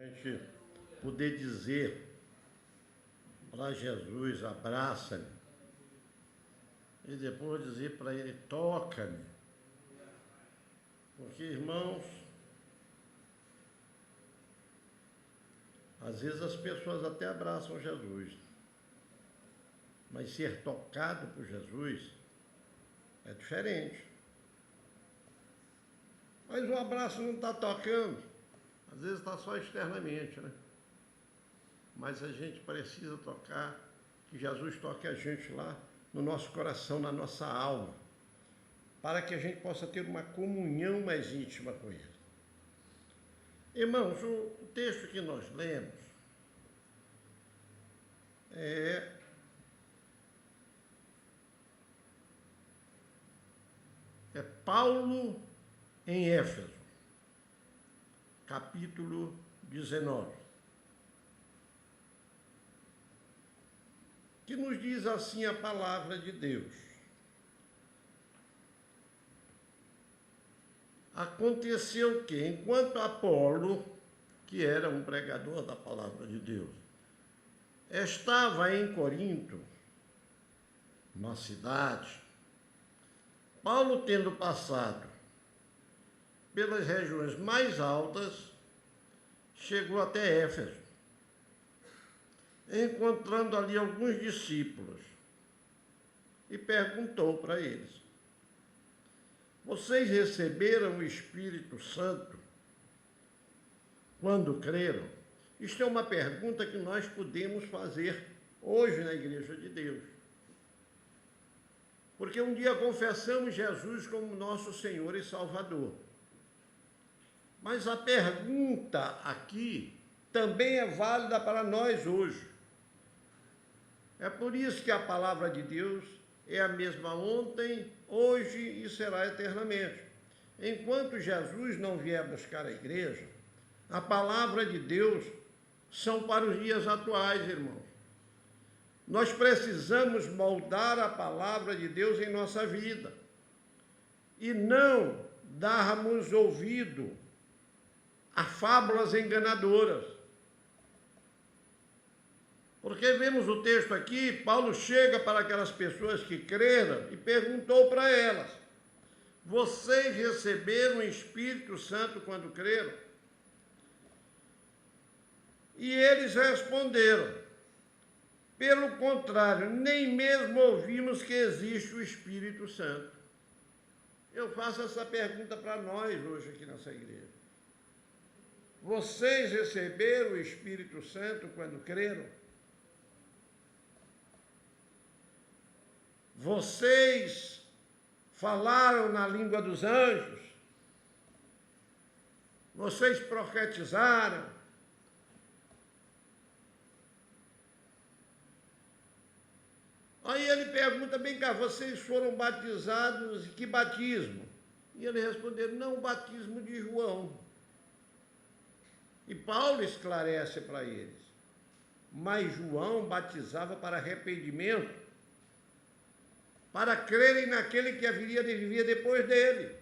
gente poder dizer para Jesus, abraça-me, e depois dizer para ele, toca-me. Porque, irmãos, às vezes as pessoas até abraçam Jesus, mas ser tocado por Jesus é diferente. Mas o abraço não está tocando, às vezes está só externamente, né? Mas a gente precisa tocar, que Jesus toque a gente lá no nosso coração, na nossa alma, para que a gente possa ter uma comunhão mais íntima com Ele. Irmãos, o texto que nós lemos é Paulo em Éfeso, capítulo 19, que nos diz assim a palavra de Deus. Aconteceu que, enquanto Apolo, que era um pregador da palavra de Deus, estava em Corinto, na cidade, Paulo, tendo passado pelas regiões mais altas, chegou até Éfeso, encontrando ali alguns discípulos, e perguntou para eles: vocês receberam o Espírito Santo quando creram? Isto é uma pergunta que nós podemos fazer hoje na Igreja de Deus. Porque um dia confessamos Jesus como nosso Senhor e Salvador. Mas a pergunta aqui também é válida para nós hoje. É por isso que a palavra de Deus é a mesma ontem, hoje e será eternamente. Enquanto Jesus não vier buscar a igreja, a palavra de Deus são para os dias atuais, irmãos. Nós precisamos moldar a palavra de Deus em nossa vida e não darmos ouvido a fábulas enganadoras. Porque vemos o texto aqui, Paulo chega para aquelas pessoas que creram e perguntou para elas: vocês receberam o Espírito Santo quando creram? E eles responderam: pelo contrário, nem mesmo ouvimos que existe o Espírito Santo. Eu faço essa pergunta para nós hoje aqui nessa igreja. Vocês receberam o Espírito Santo quando creram? Vocês falaram na língua dos anjos? Vocês profetizaram? Aí ele pergunta: bem cá, vocês foram batizados em que batismo? E eles responderam: não, o batismo de João. E Paulo esclarece para eles: mas João batizava para arrependimento, para crerem naquele que haveria de vir depois dele.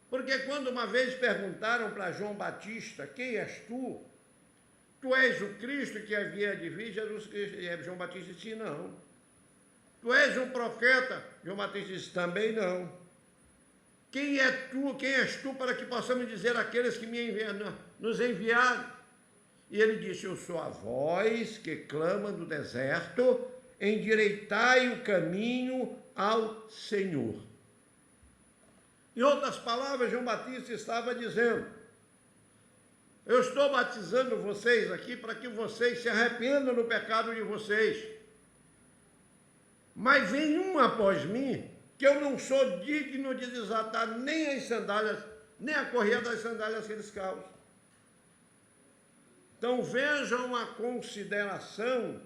Porque quando uma vez perguntaram para João Batista: quem és tu? Tu és o Cristo que havia de vir? João Batista disse: não. Tu és um profeta? João Batista disse: também não. Quem és tu para que possamos dizer àqueles que nos enviaram? E ele disse: eu sou a voz que clama no deserto, endireitai o caminho ao Senhor. Em outras palavras, João Batista estava dizendo: eu estou batizando vocês aqui para que vocês se arrependam do pecado de vocês. Mas vem um após mim, que eu não sou digno de desatar nem as sandálias, nem a correia das sandálias que eles calçam. Então vejam a consideração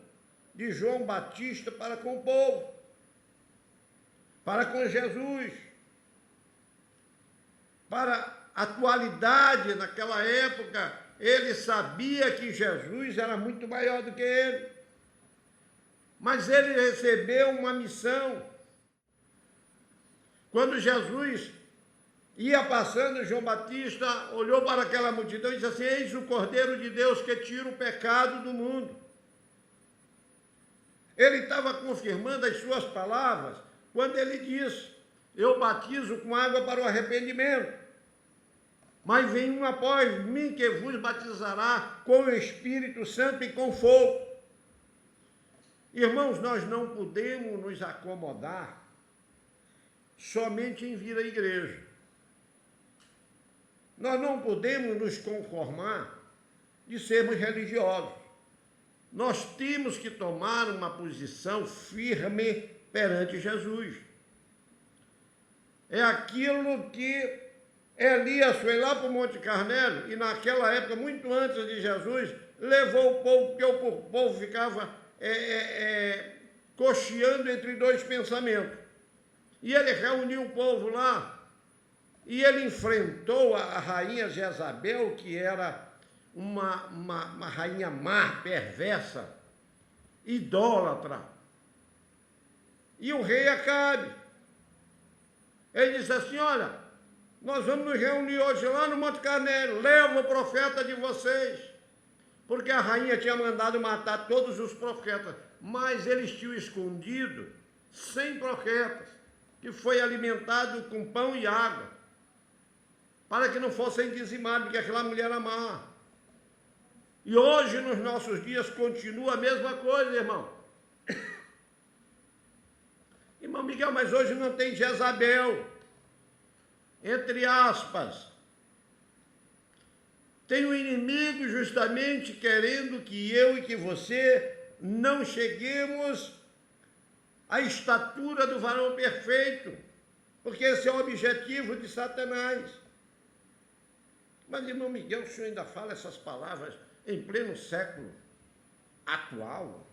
de João Batista para com o povo, para com Jesus, para a atualidade. Naquela época, ele sabia que Jesus era muito maior do que ele, mas ele recebeu uma missão. Quando Jesus Ia passando, João Batista olhou para aquela multidão e disse assim: eis o Cordeiro de Deus que tira o pecado do mundo. Ele estava confirmando as suas palavras quando ele disse: eu batizo com água para o arrependimento, mas vem um após mim que vos batizará com o Espírito Santo e com fogo. Irmãos, nós não podemos nos acomodar somente em vir à igreja. Nós não podemos nos conformar de sermos religiosos. Nós temos que tomar uma posição firme perante Jesus. É aquilo que Elias foi lá para o Monte Carmelo e naquela época, muito antes de Jesus, levou o povo, porque o povo ficava cocheando entre dois pensamentos. E ele reuniu o povo lá e ele enfrentou a rainha Jezabel, que era uma rainha má, perversa, idólatra. E o rei Acabe. Ele disse assim: olha, nós vamos nos reunir hoje lá no Monte Carmelo, leva o profeta de vocês. Porque a rainha tinha mandado matar todos os profetas, mas eles tinham escondido 100 profetas, que foi alimentado com pão e água, para que não fossem dizimados, porque aquela mulher era má. E hoje, nos nossos dias, continua a mesma coisa, irmão. Irmão Miguel, mas hoje não tem Jezabel, entre aspas. Tem um inimigo justamente querendo que eu e que você não cheguemos à estatura do varão perfeito, porque esse é o objetivo de Satanás. Mas, irmão Miguel, o senhor ainda fala essas palavras em pleno século atual?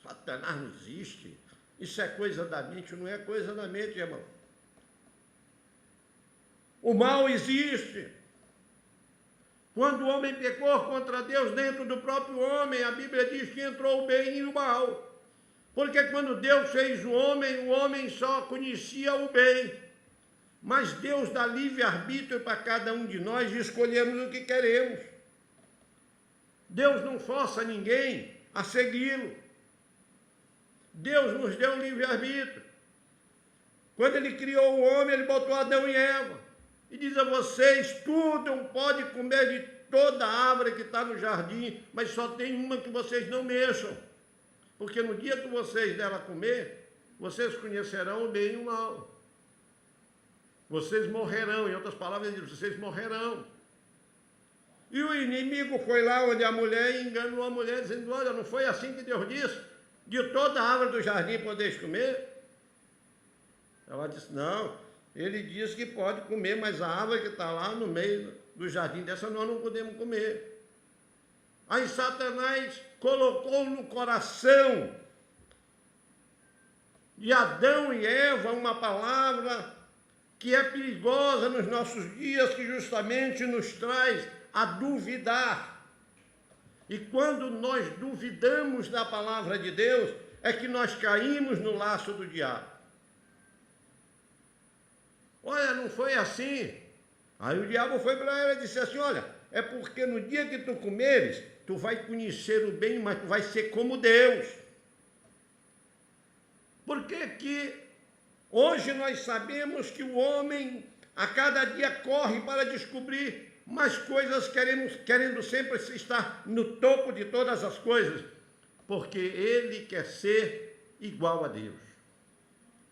Satanás não existe. Isso é coisa da mente, não é coisa da mente, irmão. O mal existe. Quando o homem pecou contra Deus dentro do próprio homem, a Bíblia diz que entrou o bem e o mal. Porque quando Deus fez o homem só conhecia o bem. Mas Deus dá livre-arbítrio para cada um de nós e escolhemos o que queremos. Deus não força ninguém a segui-lo. Deus nos deu livre-arbítrio. Quando ele criou o homem, ele botou Adão e Eva. E diz a vocês: tudo pode comer de toda a árvore que está no jardim, mas só tem uma que vocês não mexam. Porque no dia que vocês dela comer, vocês conhecerão o bem e o mal. Vocês morrerão, em outras palavras, ele diz: vocês morrerão. E o inimigo foi lá onde a mulher e enganou a mulher, dizendo: olha, não foi assim que Deus disse? De toda a árvore do jardim podeis comer? Ela disse: não. Ele diz que pode comer, mas a árvore que está lá no meio do jardim, dessa nós não podemos comer. Aí Satanás colocou no coração de Adão e Eva uma palavra que é perigosa nos nossos dias, que justamente nos traz a duvidar. E quando nós duvidamos da palavra de Deus, é que nós caímos no laço do diabo. Olha, não foi assim. Aí o diabo foi para ela e disse assim: olha, é porque no dia que tu comeres, tu vai conhecer o bem, mas tu vai ser como Deus. Por que que hoje nós sabemos que o homem a cada dia corre para descobrir mais coisas, querendo sempre estar no topo de todas as coisas? Porque ele quer ser igual a Deus,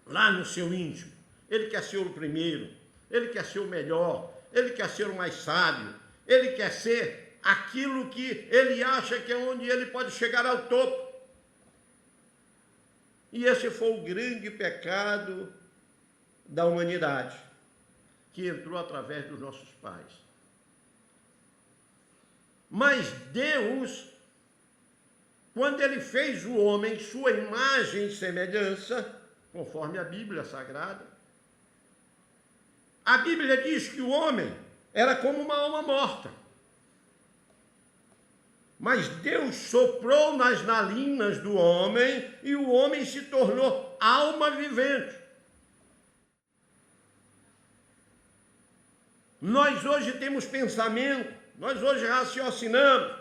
lá no seu íntimo. Ele quer ser o primeiro, ele quer ser o melhor, ele quer ser o mais sábio, ele quer ser aquilo que ele acha que é onde ele pode chegar ao topo. E esse foi o grande pecado da humanidade, que entrou através dos nossos pais. Mas Deus, quando ele fez o homem, sua imagem e semelhança, conforme a Bíblia Sagrada, a Bíblia diz que o homem era como uma alma morta. Mas Deus soprou nas narinas do homem e o homem se tornou alma vivente. Nós hoje temos pensamento, nós hoje raciocinamos,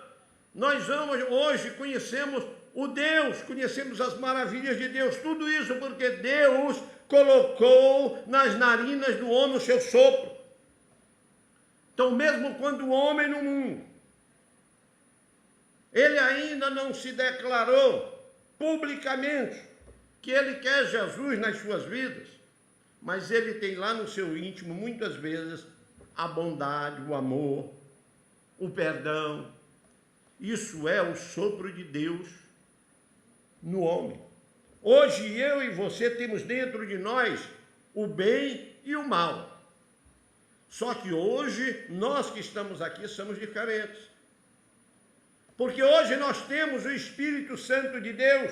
nós hoje conhecemos o Deus, conhecemos as maravilhas de Deus, tudo isso porque Deus colocou nas narinas do homem o seu sopro. Então, mesmo quando o homem no mundo, ele ainda não se declarou publicamente que ele quer Jesus nas suas vidas, mas ele tem lá no seu íntimo, muitas vezes, a bondade, o amor, o perdão. Isso é o sopro de Deus no homem. Hoje eu e você temos dentro de nós o bem e o mal. Só que hoje, nós que estamos aqui somos diferentes. Porque hoje nós temos o Espírito Santo de Deus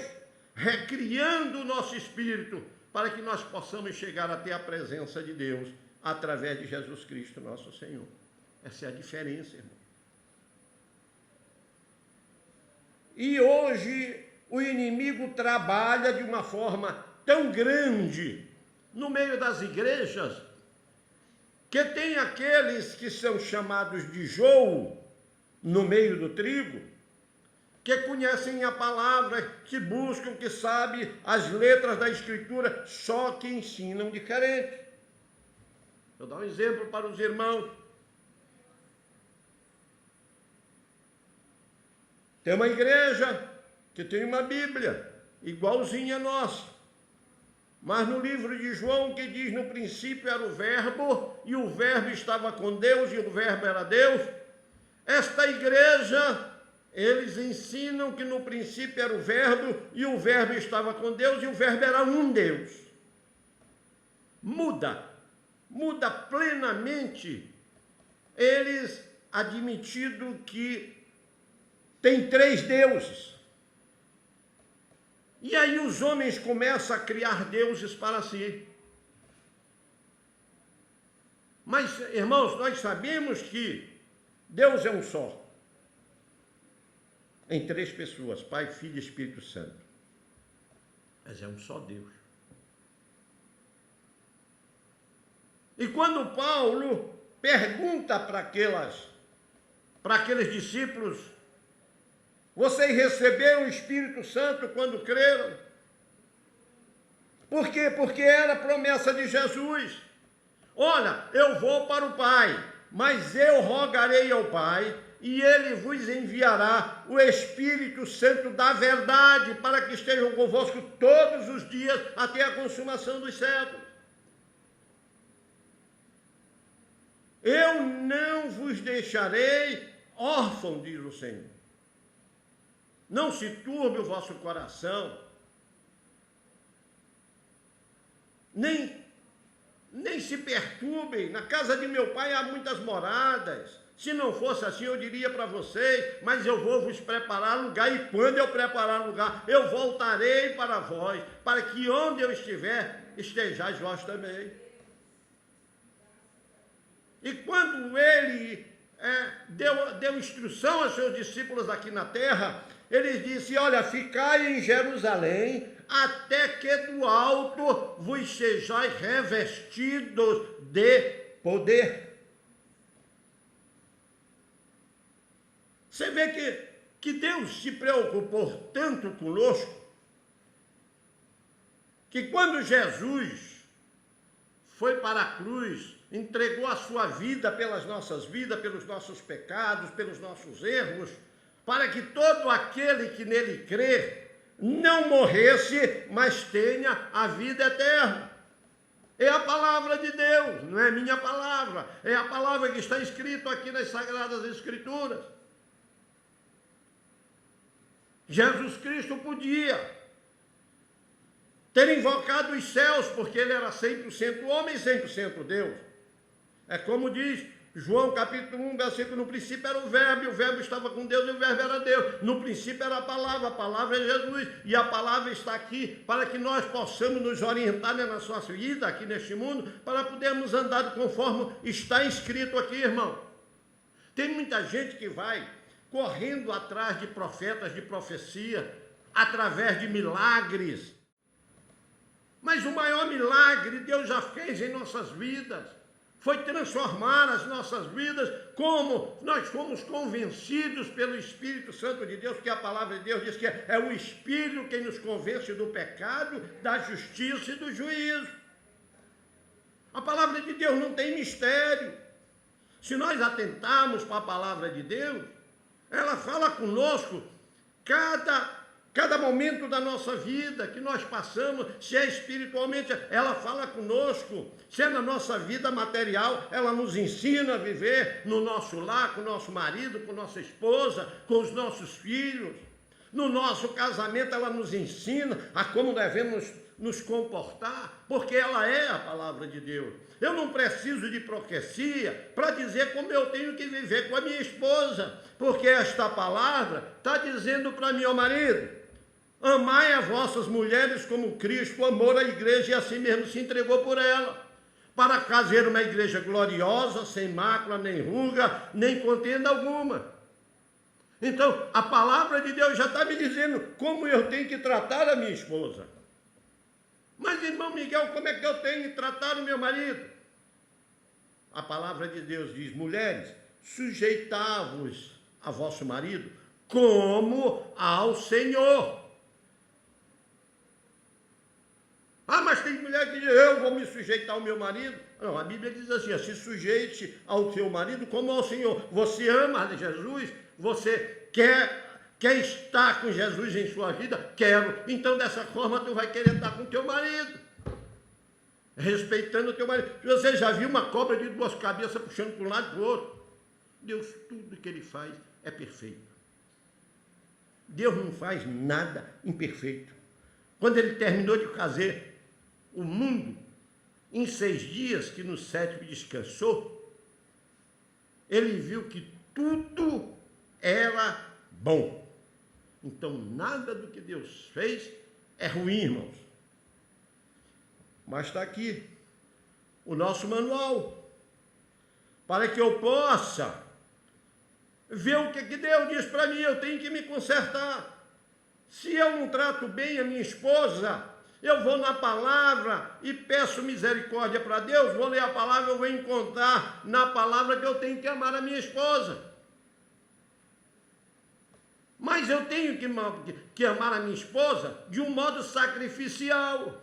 recriando o nosso espírito para que nós possamos chegar até a presença de Deus através de Jesus Cristo, nosso Senhor. Essa é a diferença, irmão. E hoje o inimigo trabalha de uma forma tão grande no meio das igrejas, que tem aqueles que são chamados de joio no meio do trigo, que conhecem a palavra, que buscam, que sabem as letras da Escritura, só que ensinam diferente. Vou dar um exemplo para os irmãos. Tem uma igreja que tem uma Bíblia, igualzinha a nossa. Mas no livro de João, que diz, no princípio era o Verbo, e o Verbo estava com Deus, e o Verbo era Deus. Esta igreja, eles ensinam que no princípio era o Verbo, e o Verbo estava com Deus, e o Verbo era um Deus. Muda plenamente eles admitindo que tem 3 deuses. E aí os homens começam a criar deuses para si. Mas, irmãos, nós sabemos que Deus é um só. Em 3 pessoas, Pai, Filho e Espírito Santo. Mas é um só Deus. E quando Paulo pergunta para aqueles discípulos: vocês receberam o Espírito Santo quando creram? Por quê? Porque era a promessa de Jesus. Olha, eu vou para o Pai, mas eu rogarei ao Pai, e Ele vos enviará o Espírito Santo da verdade, para que estejam convosco todos os dias, até a consumação dos séculos. Eu não vos deixarei órfão, diz o Senhor. Não se turbe o vosso coração, nem se perturbem. Na casa de meu Pai há muitas moradas. Se não fosse assim, eu diria para vocês, mas eu vou vos preparar lugar, e quando eu preparar lugar, eu voltarei para vós, para que onde eu estiver, estejais vós também. E quando ele deu instrução aos seus discípulos aqui na terra, ele disse: olha, ficai em Jerusalém, até que do alto vos sejais revestidos de poder. Você vê que Deus se preocupou tanto conosco, que quando Jesus foi para a cruz, entregou a sua vida pelas nossas vidas, pelos nossos pecados, pelos nossos erros, para que todo aquele que nele crer não morresse, mas tenha a vida eterna. É a palavra de Deus, não é minha palavra, é a palavra que está escrita aqui nas Sagradas Escrituras. Jesus Cristo podia ter invocado os céus, porque ele era 100% homem e 100% Deus. É como diz João capítulo 1, versículo: no princípio era o Verbo, e o Verbo estava com Deus, e o Verbo era Deus. No princípio era a palavra é Jesus, e a palavra está aqui para que nós possamos nos orientar na nossa vida, aqui neste mundo, para podermos andar conforme está escrito aqui, irmão. Tem muita gente que vai correndo atrás de profetas de profecia, através de milagres. Mas o maior milagre Deus já fez em nossas vidas. foi transformar as nossas vidas, como nós fomos convencidos pelo Espírito Santo de Deus, porque a palavra de Deus diz que é o Espírito quem nos convence do pecado, da justiça e do juízo. A palavra de Deus não tem mistério. Se nós atentarmos para a palavra de Deus, ela fala conosco cada momento da nossa vida que nós passamos, se é espiritualmente, ela fala conosco, se é na nossa vida material, ela nos ensina a viver no nosso lar, com o nosso marido, com nossa esposa, com os nossos filhos. No nosso casamento, ela nos ensina a como devemos nos comportar, porque ela é a palavra de Deus. Eu não preciso de profecia para dizer como eu tenho que viver com a minha esposa, porque esta palavra está dizendo para mim, ó marido, amai as vossas mulheres como Cristo amou a igreja e assim mesmo se entregou por ela, para fazer uma igreja gloriosa, sem mácula, nem ruga, nem contenda alguma. Então, a palavra de Deus já está me dizendo como eu tenho que tratar a minha esposa. Mas, irmão Miguel, como é que eu tenho que tratar o meu marido? A palavra de Deus diz, mulheres, sujeitai-vos a vosso marido como ao Senhor. Ah, mas tem mulher que diz, eu vou me sujeitar ao meu marido. Não, a Bíblia diz assim, se sujeite ao teu marido como ao Senhor. Você ama Jesus? Você quer estar com Jesus em sua vida? Quero. Então, dessa forma, tu vai querer estar com teu marido. Respeitando o teu marido. Você já viu uma cobra de duas cabeças puxando para um lado e para o outro? Deus, tudo que ele faz é perfeito. Deus não faz nada imperfeito. Quando ele terminou de fazer o mundo, em 6 dias, que no 7º descansou, ele viu que tudo era bom. Então, nada do que Deus fez é ruim, irmãos. Mas está aqui o nosso manual, para que eu possa ver o que Deus diz para mim. Eu tenho que me consertar. Se eu não trato bem a minha esposa, eu vou na palavra e peço misericórdia para Deus, vou ler a palavra, eu vou encontrar na palavra que eu tenho que amar a minha esposa. Mas eu tenho que amar a minha esposa de um modo sacrificial.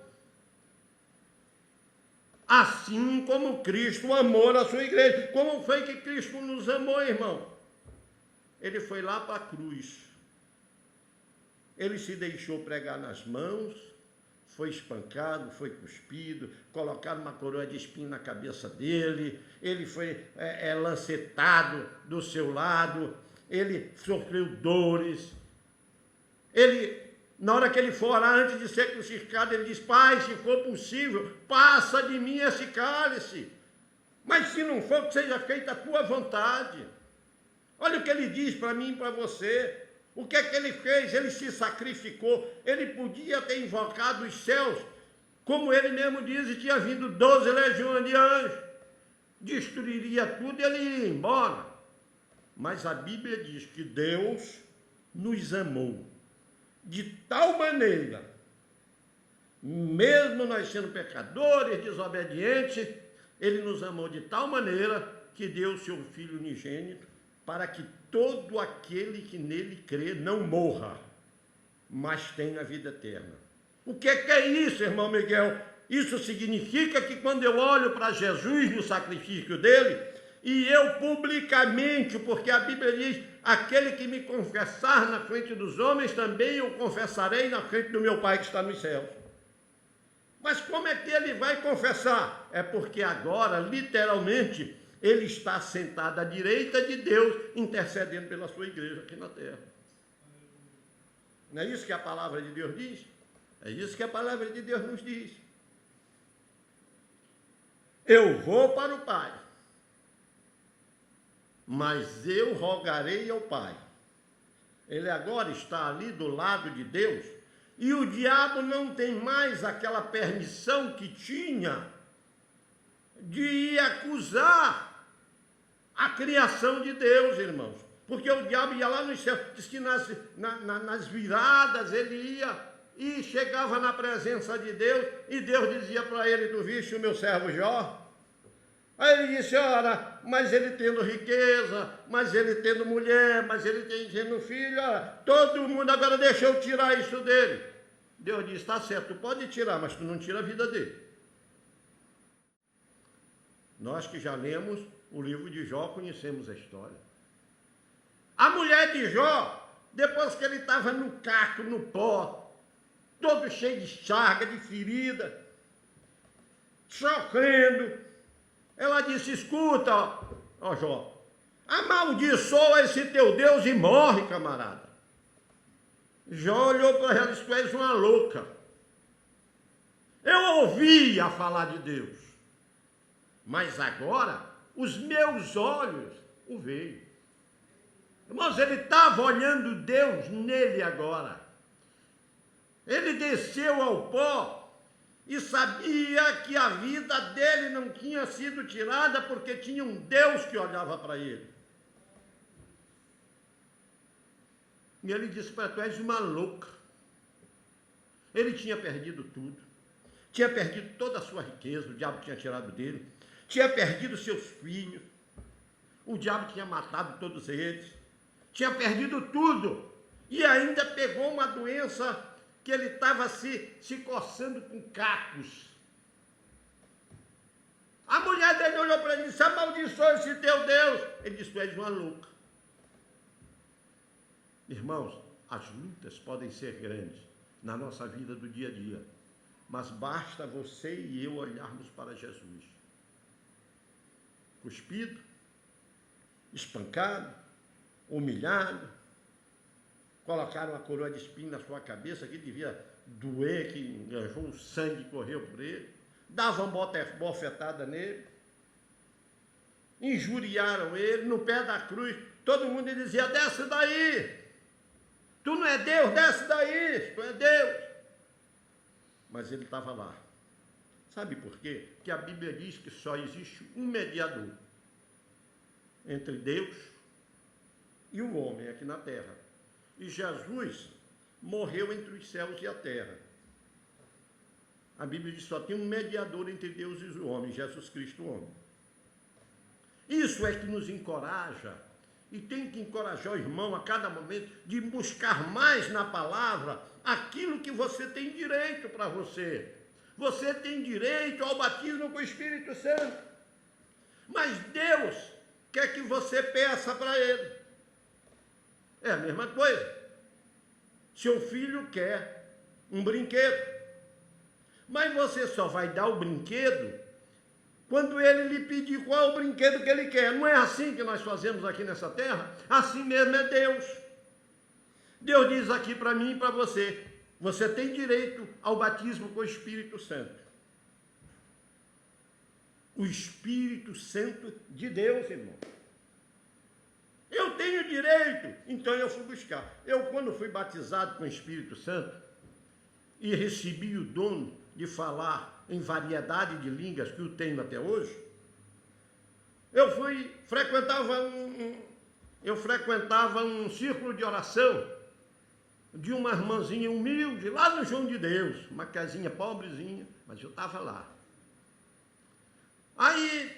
Assim como Cristo amou a sua igreja. Como foi que Cristo nos amou, irmão? Ele foi lá para a cruz. Ele se deixou pregar nas mãos, foi espancado, foi cuspido, colocaram uma coroa de espinho na cabeça dele, ele foi lancetado do seu lado, ele sofreu dores. Ele, na hora que ele for orar, antes de ser crucificado, ele diz, Pai, se for possível, passa de mim esse cálice, mas se não for, que seja feita a tua vontade. Olha o que ele diz para mim e para você. O que é que ele fez? Ele se sacrificou. Ele podia ter invocado os céus, como ele mesmo diz, e tinha vindo 12 legiões de anjos, destruiria tudo e ele iria embora. Mas a Bíblia diz que Deus nos amou de tal maneira, mesmo nós sendo pecadores, desobedientes, ele nos amou de tal maneira que deu o seu Filho unigênito, para que todo aquele que nele crê não morra, mas tenha a vida eterna. O que é isso, irmão Miguel? Isso significa que quando eu olho para Jesus no sacrifício dele, e eu publicamente, porque a Bíblia diz, aquele que me confessar na frente dos homens, também eu confessarei na frente do meu Pai que está nos céus. Mas como é que ele vai confessar? É porque agora, literalmente, ele está sentado à direita de Deus, intercedendo pela sua igreja aqui na terra. Não é isso que a palavra de Deus diz? É isso que a palavra de Deus nos diz. Eu vou para o Pai, mas eu rogarei ao Pai. Ele agora está ali do lado de Deus, e o diabo não tem mais aquela permissão que tinha de ir acusar a criação de Deus, irmãos. Porque o diabo ia lá no céu, diz que nas viradas ele ia e chegava na presença de Deus, e Deus dizia para ele, tu viste o meu servo Jó? Aí ele disse, ora, mas ele tendo riqueza, mas ele tendo mulher, mas ele tendo filho, ora, todo mundo agora deixa eu tirar isso dele. Deus disse, está certo, tu pode tirar, mas tu não tira a vida dele. Nós que já lemos o livro de Jó, conhecemos a história. A mulher de Jó, depois que ele estava no caco, no pó, todo cheio de chaga, de ferida, sofrendo, ela disse, escuta, ó Jó, amaldiçoa esse teu Deus e morre, camarada. Jó olhou para ela e disse, tu és uma louca. Eu ouvia falar de Deus, mas agora os meus olhos o veem. Irmãos, ele estava olhando Deus nele agora. Ele desceu ao pó e sabia que a vida dele não tinha sido tirada porque tinha um Deus que olhava para ele. E ele disse para tu és uma louca. Ele tinha perdido tudo. Tinha perdido toda a sua riqueza, o diabo tinha tirado dele. Tinha perdido seus filhos. O diabo tinha matado todos eles. Tinha perdido tudo. E ainda pegou uma doença que ele estava se coçando com cacos. A mulher dele olhou para ele e disse, amaldiçoa esse teu Deus. Ele disse, tu és uma louca. Irmãos, as lutas podem ser grandes na nossa vida do dia a dia, mas basta você e eu olharmos para Jesus. Cuspido, espancado, humilhado, colocaram uma coroa de espinho na sua cabeça que devia doer, que enganjou, o sangue correu por ele, davam bofetada nele, injuriaram ele no pé da cruz, todo mundo dizia, desce daí, tu não é Deus, desce daí, tu é Deus. Mas ele estava lá. Sabe por quê? Porque a Bíblia diz que só existe um mediador entre Deus e o homem aqui na terra. E Jesus morreu entre os céus e a terra. A Bíblia diz que só tem um mediador entre Deus e o homem, Jesus Cristo, o homem. Isso é que nos encoraja, e tem que encorajar o irmão a cada momento de buscar mais na palavra aquilo que você tem direito para você. Você tem direito ao batismo com o Espírito Santo. Mas Deus quer que você peça para Ele. É a mesma coisa. Seu filho quer um brinquedo, mas você só vai dar o brinquedo quando ele lhe pedir qual é o brinquedo que ele quer. Não é assim que nós fazemos aqui nessa terra? Assim mesmo é Deus. Deus diz aqui para mim e para você, você tem direito ao batismo com o Espírito Santo. O Espírito Santo de Deus, irmão. Eu tenho direito, então eu fui buscar. Eu, quando fui batizado com o Espírito Santo e recebi o dom de falar em variedade de línguas que eu tenho até hoje, eu frequentava um círculo de oração de uma irmãzinha humilde, lá no João de Deus, uma casinha pobrezinha, mas eu estava lá. Aí,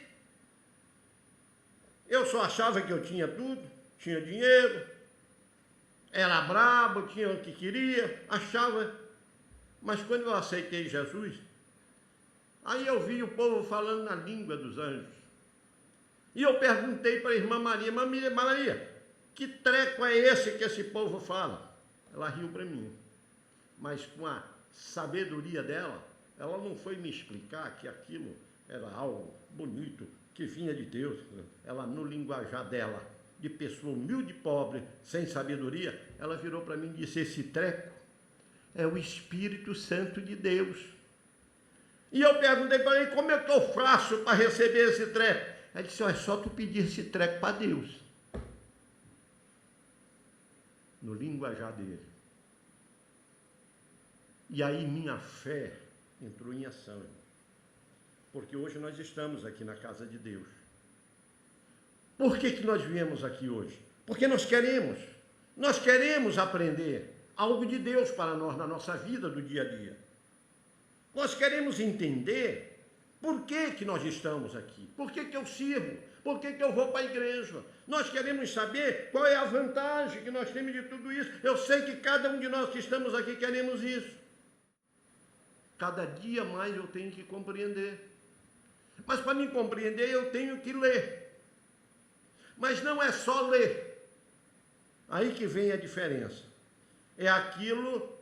eu só achava que eu tinha tudo, tinha dinheiro, era brabo, tinha o que queria, achava, mas quando eu aceitei Jesus, aí eu vi o povo falando na língua dos anjos. E eu perguntei para a irmã Maria, Maria, que treco é esse que esse povo fala? Ela riu para mim, mas com a sabedoria dela, ela não foi me explicar que aquilo era algo bonito, que vinha de Deus. Ela, no linguajar dela, de pessoa humilde e pobre, sem sabedoria, ela virou para mim e disse, esse treco é o Espírito Santo de Deus. E eu perguntei para ele, como é que eu faço para receber esse treco? Ele disse, é só tu pedir esse treco para Deus. No linguajar dele. E aí minha fé entrou em ação. Porque hoje nós estamos aqui na casa de Deus. Por que nós viemos aqui hoje? Porque nós queremos aprender algo de Deus para nós na nossa vida do dia a dia. Nós queremos entender Por que nós estamos aqui? Por que eu sirvo? Por que eu vou para a igreja? Nós queremos saber qual é a vantagem que nós temos de tudo isso. Eu sei que cada um de nós que estamos aqui queremos isso. Cada dia mais eu tenho que compreender. Mas para me compreender eu tenho que ler. Mas não é só ler. Aí que vem a diferença. É aquilo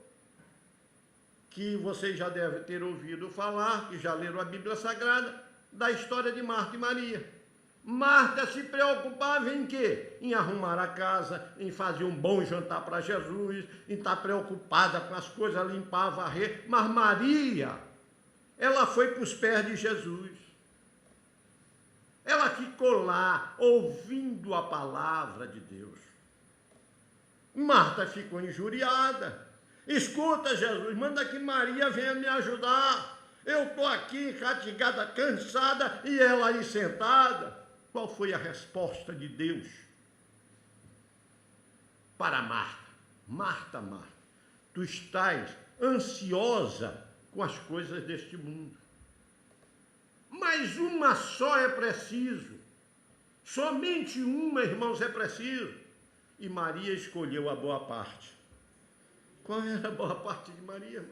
que vocês já devem ter ouvido falar, que já leram a Bíblia Sagrada, da história de Marta e Maria. Marta se preocupava em quê? Em arrumar a casa, em fazer um bom jantar para Jesus, em estar preocupada com as coisas, limpar, varrer. Mas Maria, ela foi para os pés de Jesus. Ela ficou lá, ouvindo a palavra de Deus. Marta ficou injuriada. Escuta, Jesus, manda que Maria venha me ajudar. Eu estou aqui, fatigada, cansada, e ela aí sentada. Qual foi a resposta de Deus para Marta? Marta, Marta, tu estás ansiosa com as coisas deste mundo. Mas uma só é preciso. Somente uma, irmãos, é preciso. E Maria escolheu a boa parte. Qual era a boa parte de Maria?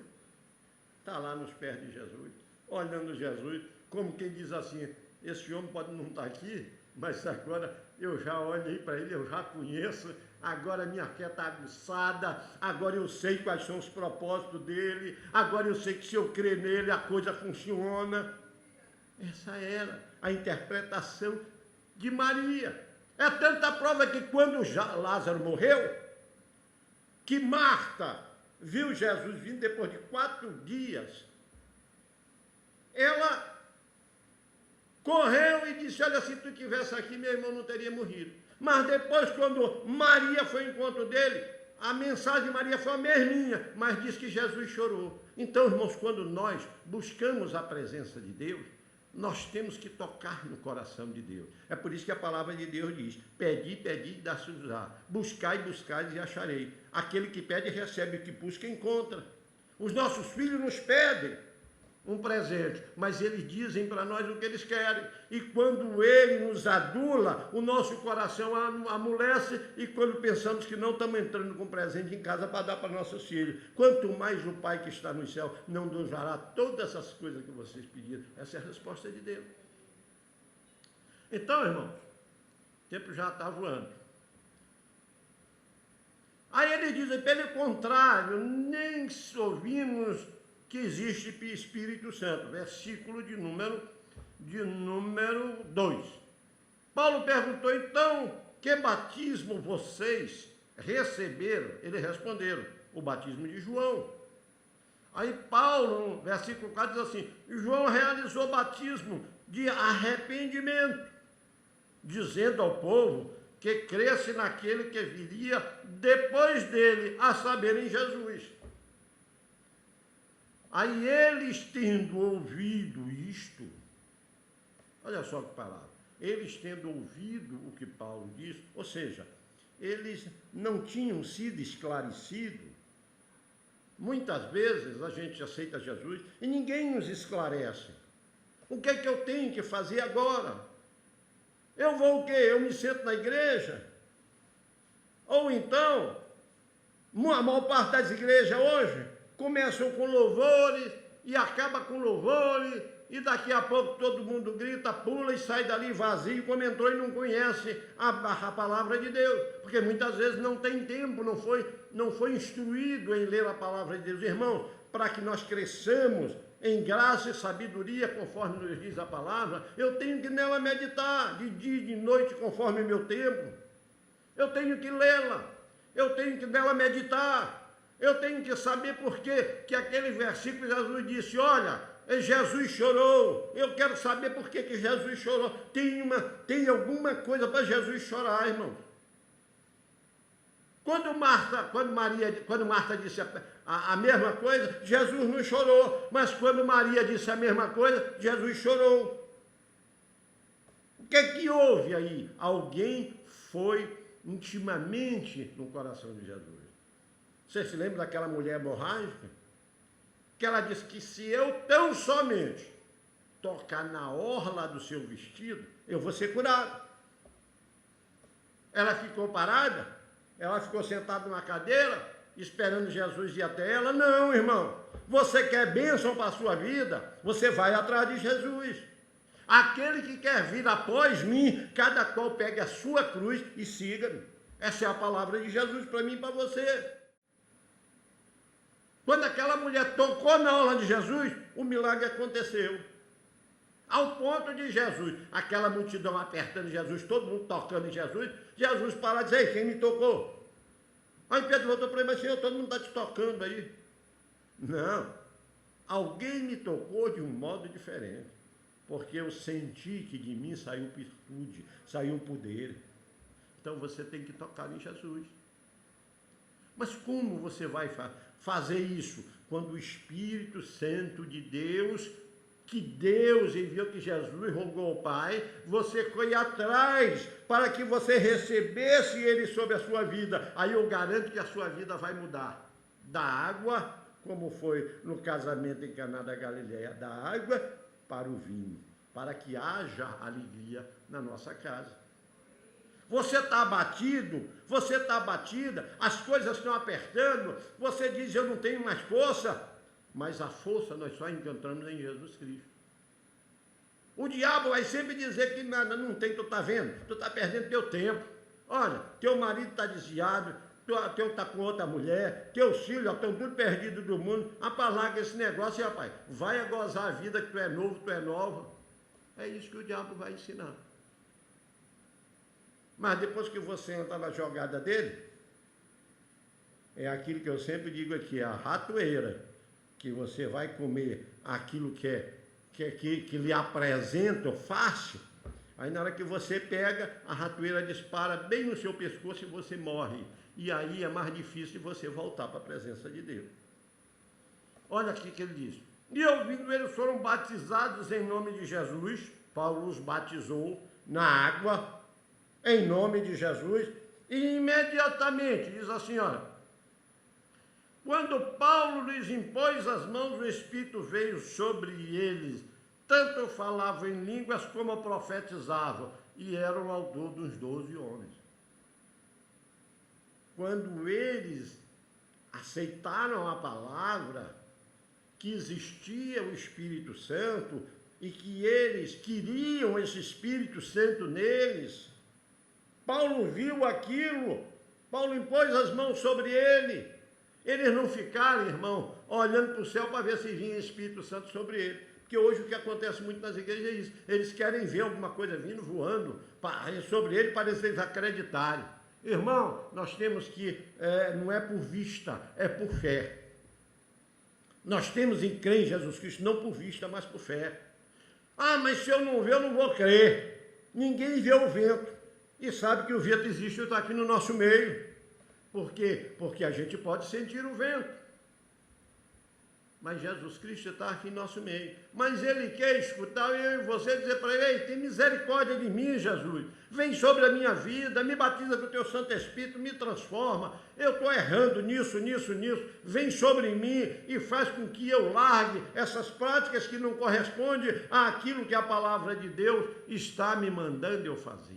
Está lá nos pés de Jesus, olhando Jesus, como quem diz assim, esse homem pode não estar aqui, mas agora eu já olhei para ele, eu já conheço, agora minha fé está aguçada, agora eu sei quais são os propósitos dele, agora eu sei que se eu crer nele a coisa funciona. Essa era a interpretação de Maria. É tanta prova que quando Lázaro morreu, que Marta viu Jesus vindo depois de 4 dias, ela correu e disse, olha, se tu estivesse aqui, meu irmão não teria morrido. Mas depois, quando Maria foi ao encontro dele, a mensagem de Maria foi a mesminha, mas diz que Jesus chorou. Então, irmãos, quando nós buscamos a presença de Deus, nós temos que tocar no coração de Deus. É por isso que a palavra de Deus diz, pedi, pedi e dá-se-vos-á. Buscai, buscai e acharei. Aquele que pede, recebe. O que busca, encontra. Os nossos filhos nos pedem um presente, mas eles dizem para nós o que eles querem. E quando ele nos adula, o nosso coração amolece, e quando pensamos que não estamos entrando com presente em casa para dar para nossos filhos. Quanto mais o Pai que está no céu não nos dará todas essas coisas que vocês pediram. Essa é a resposta de Deus. Então, irmãos, o tempo já está voando. Aí ele diz, pelo contrário, nem ouvimos que existe Espírito Santo, versículo de número 2. Paulo perguntou, então, que batismo vocês receberam? Eles responderam, o batismo de João. Aí Paulo, no versículo 4, diz assim, João realizou batismo de arrependimento, dizendo ao povo que cresce naquele que viria depois dele, a saber, em Jesus. Aí eles, tendo ouvido isto, olha só que palavra, eles tendo ouvido o que Paulo disse, ou seja, eles não tinham sido esclarecidos. Muitas vezes a gente aceita Jesus e ninguém nos esclarece. O que é que eu tenho que fazer agora? Eu vou o quê? Eu me sento na igreja? Ou então, a maior parte das igrejas hoje começam com louvores e acaba com louvores, e daqui a pouco todo mundo grita, pula e sai dali vazio, como entrou e não conhece a palavra de Deus, porque muitas vezes não tem tempo, não foi instruído em ler a palavra de Deus. Irmãos, para que nós cresçamos em graça e sabedoria, conforme nos diz a palavra, eu tenho que nela meditar, de dia e de noite, conforme o meu tempo. Eu tenho que lê-la, eu tenho que nela meditar. Eu tenho que saber por que aquele versículo Jesus disse, olha, Jesus chorou. Eu quero saber por que Jesus chorou. Tem alguma coisa para Jesus chorar, irmão. Quando Marta disse a mesma coisa, Jesus não chorou. Mas quando Maria disse a mesma coisa, Jesus chorou. O que é que houve aí? Alguém foi intimamente no coração de Jesus. Você se lembra daquela mulher hemorrágica? Que ela disse que se eu tão somente tocar na orla do seu vestido, eu vou ser curado. Ela ficou parada? Ela ficou sentada numa cadeira, esperando Jesus ir até ela? Não, irmão. Você quer bênção para a sua vida? Você vai atrás de Jesus. Aquele que quer vir após mim, cada qual pegue a sua cruz e siga-me. Essa é a palavra de Jesus para mim e para você. Quando aquela mulher tocou na orla de Jesus, o milagre aconteceu. Ao ponto de Jesus, aquela multidão apertando Jesus, todo mundo tocando em Jesus, Jesus para e diz: ei, quem me tocou? Aí Pedro voltou para ele: mas Senhor, todo mundo está te tocando aí. Não, alguém me tocou de um modo diferente, porque eu senti que de mim saiu virtude, saiu poder. Então você tem que tocar em Jesus. Mas como você vai fazer isso? Quando o Espírito Santo de Deus, que Deus enviou, que Jesus rogou ao Pai, você foi atrás para que você recebesse Ele sobre a sua vida. Aí eu garanto que a sua vida vai mudar. Da água, como foi no casamento em Caná da Galileia, da água para o vinho, para que haja alegria na nossa casa. Você está abatido, você está abatida, as coisas estão apertando, você diz: eu não tenho mais força, mas a força nós só encontramos em Jesus Cristo. O diabo vai sempre dizer que nada, não tem, tu está vendo, tu está perdendo teu tempo. Olha, teu marido está desviado, teu está com outra mulher, teus filhos estão tudo perdidos do mundo. Larga esse negócio, rapaz, vai a gozar a vida que tu é novo, tu é nova. É isso que o diabo vai ensinar. Mas depois que você entra na jogada dele, é aquilo que eu sempre digo aqui, a ratoeira, que você vai comer aquilo que lhe apresentam fácil, aí na hora que você pega, a ratoeira dispara bem no seu pescoço e você morre. E aí é mais difícil você voltar para a presença de Deus. Olha aqui que ele diz: e ouvindo eles foram batizados em nome de Jesus. Paulo os batizou na água, em nome de Jesus, e imediatamente, diz assim, olha, quando Paulo lhes impôs as mãos, o Espírito veio sobre eles, tanto falavam em línguas como profetizavam, e eram ao todo uns 12 homens. Quando eles aceitaram a palavra, que existia o Espírito Santo, e que eles queriam esse Espírito Santo neles, Paulo viu aquilo, Paulo impôs as mãos sobre ele. Eles não ficaram, irmão, olhando para o céu para ver se vinha Espírito Santo sobre ele. Porque hoje o que acontece muito nas igrejas é isso. Eles querem ver alguma coisa vindo, voando sobre ele para eles acreditarem. Irmão, nós temos que, não é por vista, é por fé. Nós temos em crer em Jesus Cristo, não por vista, mas por fé. Ah, mas se eu não ver, eu não vou crer. Ninguém vê o vento. E sabe que o vento existe e está aqui no nosso meio. Por quê? Porque a gente pode sentir o vento. Mas Jesus Cristo está aqui em nosso meio. Mas Ele quer escutar eu e você dizer para Ele: ei, tem misericórdia de mim, Jesus. Vem sobre a minha vida, me batiza com o Teu Santo Espírito, me transforma. Eu estou errando nisso. Vem sobre mim e faz com que eu largue essas práticas que não correspondem àquilo que a palavra de Deus está me mandando eu fazer.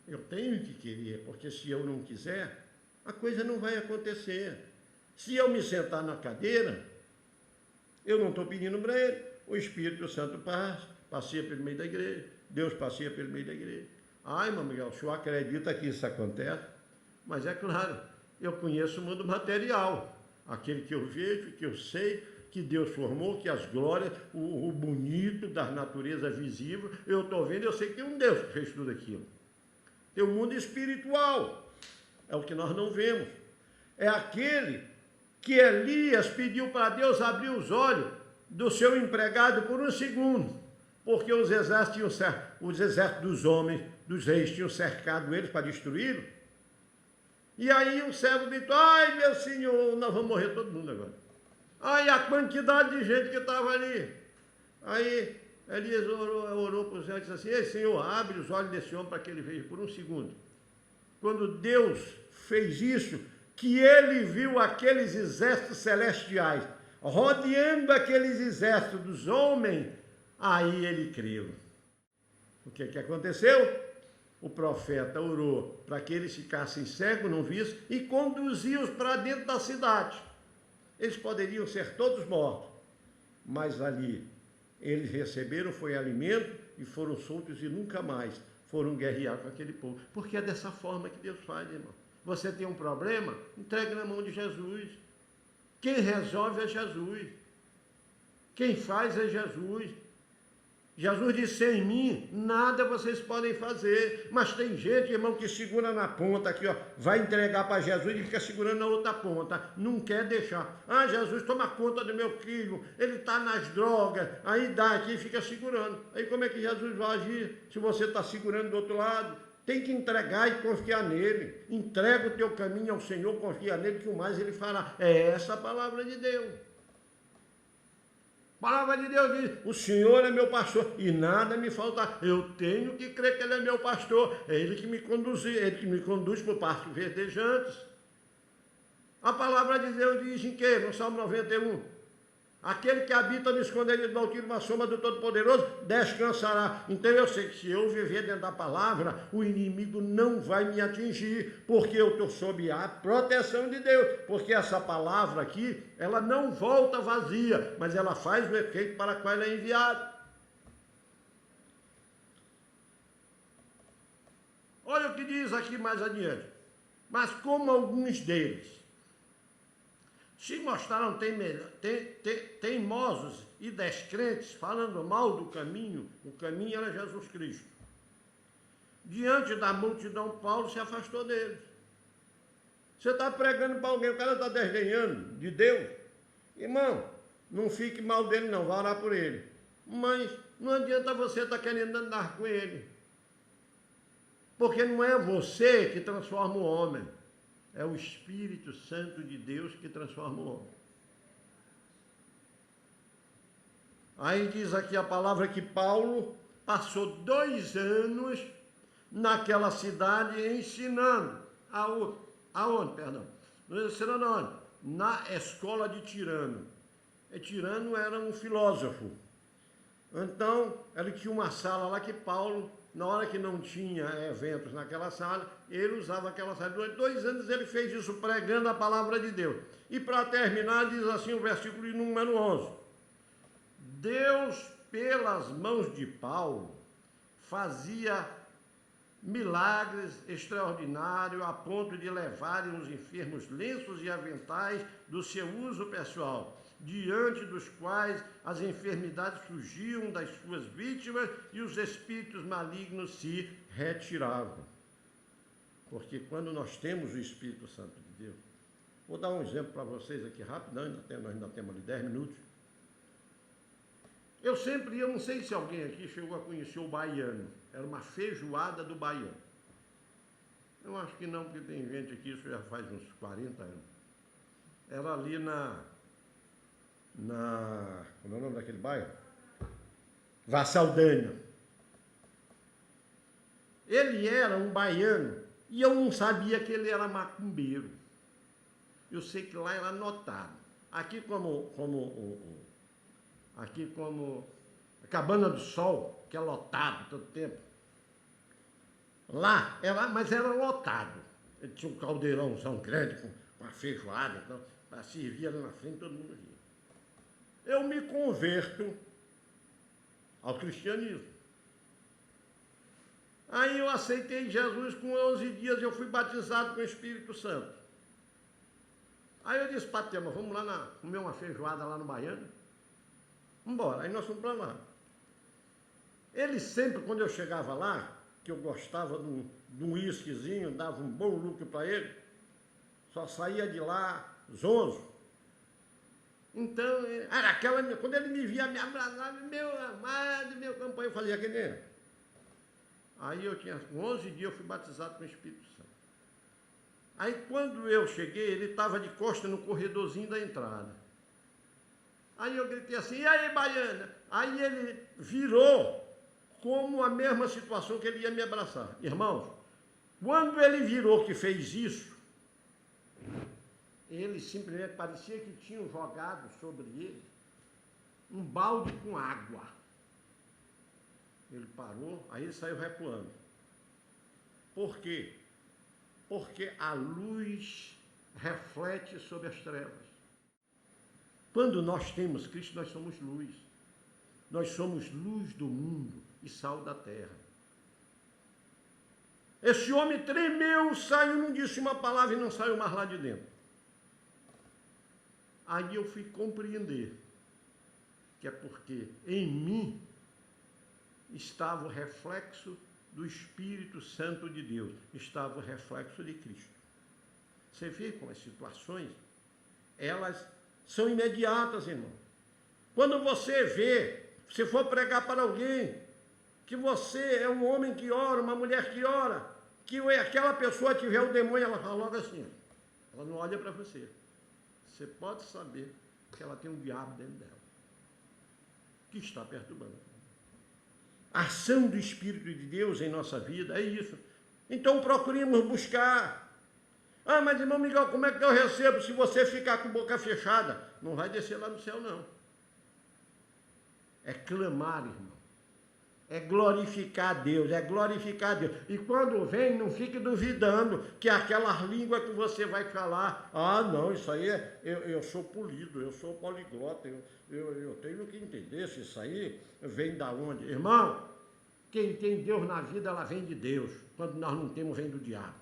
Eu tenho que querer, porque se eu não quiser, a coisa não vai acontecer. Se eu me sentar na cadeira, eu não estou pedindo para ele. O Espírito Santo passeia pelo meio da igreja. Deus passeia pelo meio da igreja. Ai, irmão Miguel, o senhor acredita que isso acontece? Mas é claro, eu conheço o mundo material. Aquele que eu vejo, que eu sei, que Deus formou, que as glórias, o bonito da natureza visível, eu estou vendo, eu sei que tem um Deus que fez tudo aquilo. Tem o mundo espiritual, é o que nós não vemos. É aquele que Elias pediu para Deus abrir os olhos do seu empregado por um segundo, porque os exércitos dos homens, dos reis, tinham cercado eles para destruí-lo. E aí o servo gritou: ai, meu senhor, nós vamos morrer todo mundo agora. Ai, a quantidade de gente que estava ali. Aí Elias orou para o Senhor e disse assim: ei, Senhor, abre os olhos desse homem para que ele veja por um segundo. Quando Deus fez isso, que ele viu aqueles exércitos celestiais rodeando aqueles exércitos dos homens, Aí ele creu. O que aconteceu? O profeta orou para que eles ficassem cegos, não vissem, e conduziu-os para dentro da cidade. Eles poderiam ser todos mortos, mas ali eles receberam, foi alimento, e foram soltos e nunca mais foram guerrear com aquele povo. Porque é dessa forma que Deus faz, irmão. Você tem um problema? Entregue na mão de Jesus. Quem resolve é Jesus. Quem faz é Jesus. Jesus disse, sem mim, nada vocês podem fazer. Mas tem gente, irmão, que segura na ponta aqui, ó, vai entregar para Jesus e fica segurando na outra ponta. Não quer deixar. Ah, Jesus, toma conta do meu filho, ele está nas drogas. Aí dá aqui e fica segurando. Aí como é que Jesus vai agir se você está segurando do outro lado? Tem que entregar e confiar nele. Entrega o teu caminho ao Senhor, confia nele, que o mais ele fará. É essa a palavra de Deus. A palavra de Deus diz, o Senhor é meu pastor e nada me falta. Eu tenho que crer que Ele é meu pastor. É Ele que me conduz, Ele que me conduz por pastos verdejantes. A palavra de Deus diz em quê? No Salmo 91. Aquele que habita no esconderijo do Altíssimo, na sombra do Todo-Poderoso, descansará. Então eu sei que se eu viver dentro da palavra, o inimigo não vai me atingir, porque eu estou sob a proteção de Deus. Porque essa palavra aqui, ela não volta vazia, mas ela faz o efeito para qual ela é enviada. Olha o que diz aqui mais adiante. Mas como alguns deles se mostraram teimosos e descrentes, falando mal do caminho, o caminho era Jesus Cristo. Diante da multidão, Paulo se afastou deles. Você está pregando para alguém, o cara está desdenhando de Deus. Irmão, não fique mal dele não, vá orar por ele. Mas não adianta você estar querendo andar com ele. Porque não é você que transforma o homem. É o Espírito Santo de Deus que transforma o homem. Aí diz aqui a palavra que Paulo passou 2 anos naquela cidade ensinando. Aonde, perdão? Ensinando aonde? Na escola de Tirano. E Tirano era um filósofo. Então, ele tinha uma sala lá que Paulo, na hora que não tinha eventos naquela sala, ele usava aquela sala. Durante 2 anos ele fez isso pregando a palavra de Deus. E para terminar, diz assim o versículo número 11. Deus, pelas mãos de Paulo, fazia milagres extraordinários a ponto de levarem os enfermos lenços e aventais do seu uso pessoal, diante dos quais as enfermidades fugiam das suas vítimas e os espíritos malignos se retiravam. Porque quando nós temos o Espírito Santo de Deus, vou dar um exemplo para vocês aqui rapidão, nós ainda temos ali 10 minutos. Eu não sei se alguém aqui chegou a conhecer o baiano, era uma feijoada do baiano. Eu acho que não, porque tem gente aqui, isso já faz uns 40 anos. Era ali como é o nome daquele bairro? Vassaldanha. Ele era um baiano e eu não sabia que ele era macumbeiro. Eu sei que lá era anotado. Aqui como a Cabana do Sol, que é lotado todo tempo. Lá, mas era lotado. Ele tinha um caldeirãozão grande com a feijoada, então, para servir ali na frente, todo mundo via. Eu me converto ao cristianismo. Aí eu aceitei Jesus, com 11 dias eu fui batizado com o Espírito Santo. Aí eu disse para a Tema, vamos lá comer uma feijoada lá no Baiano? Vamos embora. Aí nós fomos para lá. Ele sempre, quando eu chegava lá, que eu gostava de um uísquezinho, dava um bom lucro para ele, só saía de lá zonzo. Então, era quando ele me via, me abraçava, meu amado, meu campanha, eu fazia que nem ele. Aí eu tinha, com 11 dias, eu fui batizado com o Espírito Santo. Aí quando eu cheguei, ele estava de costa no corredorzinho da entrada. Aí eu gritei assim, e aí, baiana? Aí ele virou como a mesma situação que ele ia me abraçar. Irmãos, quando ele virou que fez isso, ele simplesmente parecia que tinham jogado sobre ele um balde com água. Ele parou, aí ele saiu recuando. Por quê? Porque a luz reflete sobre as trevas. Quando nós temos Cristo, nós somos luz. Nós somos luz do mundo e sal da terra. Esse homem tremeu, saiu, não disse uma palavra e não saiu mais lá de dentro. Aí eu fui compreender que é porque em mim estava o reflexo do Espírito Santo de Deus, estava o reflexo de Cristo. Você vê como as situações, elas são imediatas, irmão. Quando você vê, se for pregar para alguém, que você é um homem que ora, uma mulher que ora, que aquela pessoa tiver o demônio, ela fala logo assim, ela não olha para você. Você pode saber que ela tem um diabo dentro dela, que está perturbando. A ação do Espírito de Deus em nossa vida é isso. Então procuremos buscar. Ah, mas irmão Miguel, como é que eu recebo se você ficar com a boca fechada? Não vai descer lá no céu, não. É clamar, irmão. É glorificar Deus, é glorificar Deus. E quando vem, não fique duvidando que aquela língua que você vai falar, ah, não, isso aí eu sou polido, eu sou poliglota, eu tenho que entender se isso aí vem da onde. Irmão, quem tem Deus na vida, ela vem de Deus. Quando nós não temos, vem do diabo.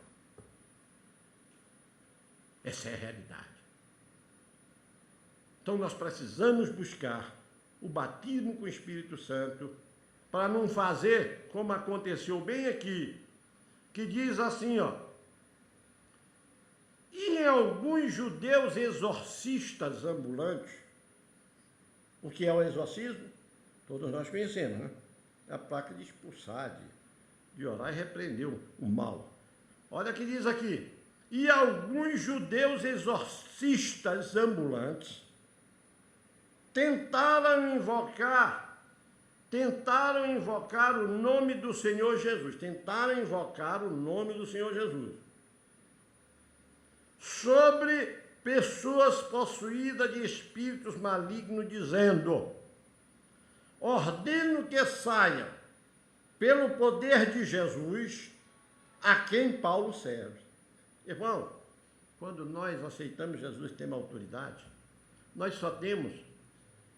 Essa é a realidade. Então nós precisamos buscar o batismo com o Espírito Santo, para não fazer como aconteceu bem aqui, que diz assim, ó, e em alguns judeus exorcistas ambulantes, o que é o exorcismo? Todos nós conhecemos, né? É a placa de expulsar, de orar e repreender o mal. Olha o que diz aqui, e alguns judeus exorcistas ambulantes tentaram invocar o nome do Senhor Jesus. Tentaram invocar o nome do Senhor Jesus sobre pessoas possuídas de espíritos malignos, dizendo, ordeno que saiam pelo poder de Jesus, a quem Paulo serve. Irmão, quando nós aceitamos Jesus, temos autoridade, nós só temos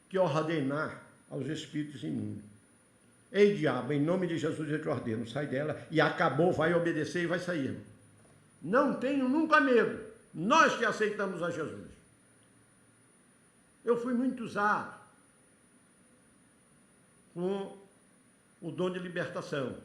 que ordenar aos espíritos imundos. Ei, diabo, em nome de Jesus eu te ordeno, sai dela, e acabou, vai obedecer e vai sair. Não tenho nunca medo, nós que aceitamos a Jesus. Eu fui muito usado com o dom de libertação.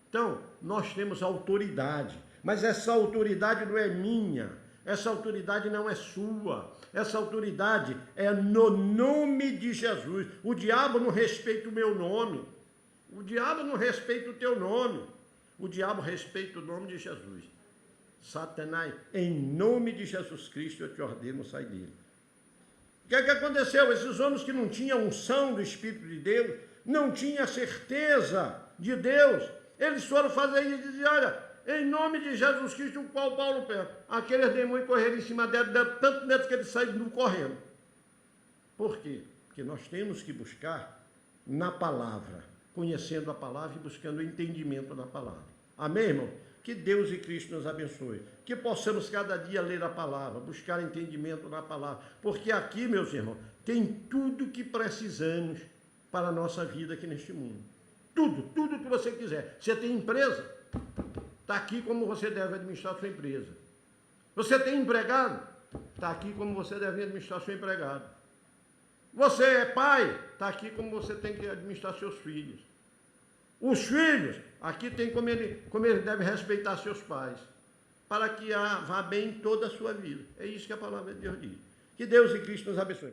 Então, nós temos autoridade, mas essa autoridade não é minha. Essa autoridade não é sua, essa autoridade é no nome de Jesus. O diabo não respeita o meu nome, o diabo não respeita o teu nome, o diabo respeita o nome de Jesus. Satanás, em nome de Jesus Cristo, eu te ordeno, sai dele. O que é que aconteceu? Esses homens que não tinham unção do Espírito de Deus, não tinham certeza de Deus, eles foram fazer isso e diziam, olha, em nome de Jesus Cristo, o qual Paulo pede. Aqueles demônios correram em cima dele, deram tanto medo que eles saíram correndo. Por quê? Porque nós temos que buscar na palavra, conhecendo a palavra e buscando o entendimento da palavra. Amém, irmão? Que Deus e Cristo nos abençoe. Que possamos cada dia ler a palavra, buscar entendimento na palavra. Porque aqui, meus irmãos, tem tudo que precisamos para a nossa vida aqui neste mundo. Tudo que você quiser. Você tem empresa? Está aqui como você deve administrar sua empresa. Você tem empregado? Está aqui como você deve administrar seu empregado. Você é pai? Está aqui como você tem que administrar seus filhos. Os filhos, aqui tem como ele deve respeitar seus pais, para que vá bem em toda a sua vida. É isso que a palavra de Deus diz. Que Deus e Cristo nos abençoe.